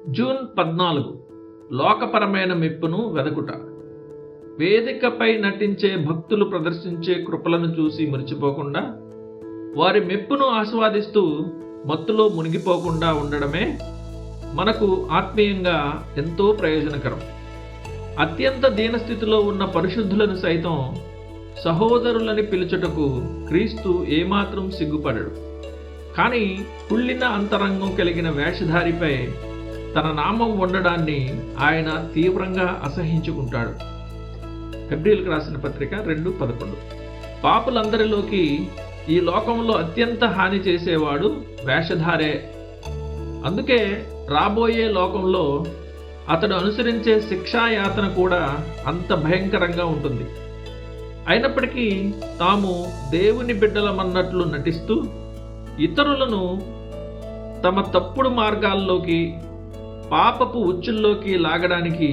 June 14 లోకపరమైన మెప్పును వెదకుట. వేదికపై నటించే భక్తులు ప్రదర్శించే కృపలను చూసి మురిచిపోకుండా, వారి మెప్పును ఆస్వాదిస్తూ మత్తులో మునిగిపోకుండా ఉండడమే మనకు ఆత్మీయంగా ఎంతో ప్రయోజనకరం. అత్యంత దీనస్థితిలో ఉన్న పరిశుద్ధులను సైతం సహోదరులని పిలుచుటకు క్రీస్తు ఏమాత్రం సిగ్గుపడడు. కానీ కుళ్ళిన అంతరంగం కలిగిన వేషధారిపై తన నామం ఉండడాన్ని ఆయన తీవ్రంగా అసహించుకుంటాడు. హెబ్రీయులకు రాసిన పత్రిక 2:11. పాపులందరిలోకి ఈ లోకంలో అత్యంత హాని చేసేవాడు వేషధారే. అందుకే రాబోయే లోకంలో అతడు అనుసరించే శిక్షాయాతన కూడా అంత భయంకరంగా ఉంటుంది. అయినప్పటికీ తాము దేవుని బిడ్డలమన్నట్లు నటిస్తూ ఇతరులను తమ తప్పుడు మార్గాల్లోకి, పాపపు ఉచ్చుల్లోకి లాగడానికి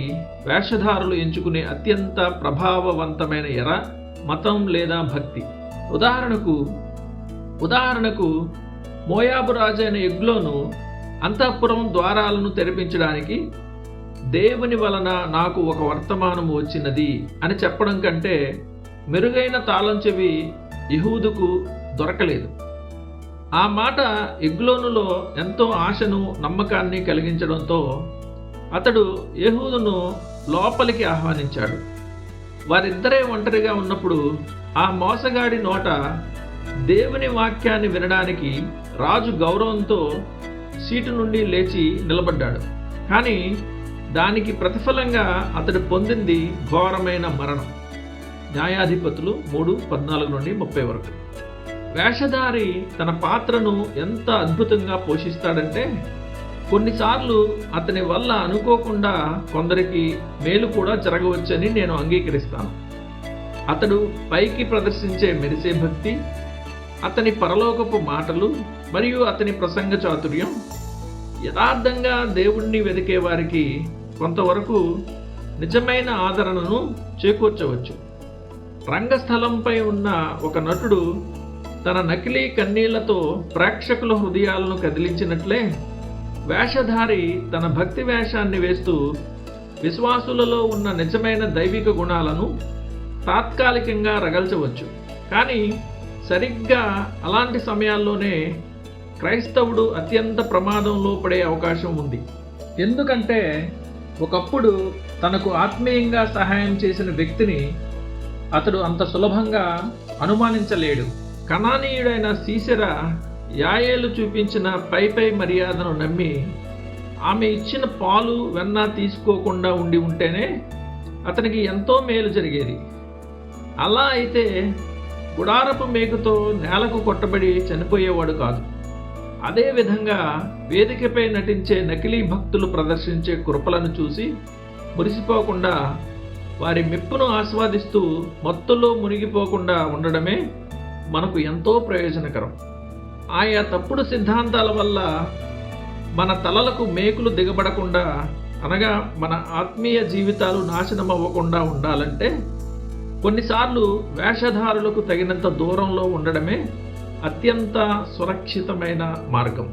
వేషధారులు ఎంచుకునే అత్యంత ప్రభావవంతమైన ఎర మతం లేదా భక్తి. ఉదాహరణకు మోయాబు రాజు అయిన ఎగ్లోను అంతఃపురం ద్వారాలను తెరిపించడానికి దేవుని వలన నాకు ఒక వర్తమానము వచ్చినది అని చెప్పడం కంటే మెరుగైన తాళం చెవి యెహూదుకు దొరకలేదు. ఆ మాట ఎగ్లోనులో ఎంతో ఆశను, నమ్మకాన్ని కలిగించడంతో అతడు యెహూదును లోపలికి ఆహ్వానించాడు. వారిద్దరే ఒంటరిగా ఉన్నప్పుడు ఆ మోసగాడి నోట దేవుని వాక్యాన్ని వినడానికి రాజు గౌరవంతో సీటు నుండి లేచి నిలబడ్డాడు. కానీ దానికి ప్రతిఫలంగా అతడు పొందింది ఘోరమైన మరణం. న్యాయాధిపతులు 3:14-30 వరకు. వేషధారి తన పాత్రను ఎంత అద్భుతంగా పోషిస్తాడంటే, కొన్నిసార్లు అతని వల్ల అనుకోకుండా కొందరికి మేలు కూడా జరగవచ్చని నేను అంగీకరిస్తాను. అతడు పైకి ప్రదర్శించే మెరిసే భక్తి, అతని పరలోకపు మాటలు మరియు అతని ప్రసంగ చాతుర్యం యథార్థంగా దేవుణ్ణి వెదికే వారికి కొంతవరకు నిజమైన ఆదరణను చేకూర్చవచ్చు. రంగస్థలంపై ఉన్న ఒక నటుడు తన నకిలీ కన్నీళ్లతో ప్రేక్షకుల హృదయాలను కదిలించినట్లే వేషధారి తన భక్తి వేషాన్ని వేస్తూ విశ్వాసులలో ఉన్న నిజమైన దైవిక గుణాలను తాత్కాలికంగా రగల్చవచ్చు. కానీ సరిగ్గా అలాంటి సమయాల్లోనే క్రైస్తవుడు అత్యంత ప్రమాదంలో పడే అవకాశం ఉంది. ఎందుకంటే ఒకప్పుడు తనకు ఆత్మీయంగా సహాయం చేసిన వ్యక్తిని అతడు అంత సులభంగా అనుమానించలేడు. కనానీయుడైన సీసెరా యాయేలు చూపించిన పై మర్యాదను నమ్మి ఆమె ఇచ్చిన పాలు, వెన్న తీసుకోకుండా ఉంటేనే అతనికి ఎంతో మేలు జరిగేది. అలా అయితే గుడారపు మేకుతో నేలకు కొట్టబడి చనిపోయేవాడు కాదు. అదేవిధంగా వేదికపై నటించే నకిలీ భక్తులు ప్రదర్శించే కృపలను చూసి మురిసిపోకుండా, వారి మెప్పును ఆస్వాదిస్తూ మత్తులో మునిగిపోకుండా ఉండడమే మనకు ఎంతో ప్రయోజనకరం. ఆయా తప్పుడు సిద్ధాంతాల వల్ల మన తలలకు మేకులు దిగబడకుండా, అనగా మన ఆత్మీయ జీవితాలు నాశనం అవ్వకుండా ఉండాలంటే కొన్నిసార్లు వేషధారులకు తగినంత దూరంలో ఉండడమే అత్యంత సురక్షితమైన మార్గం.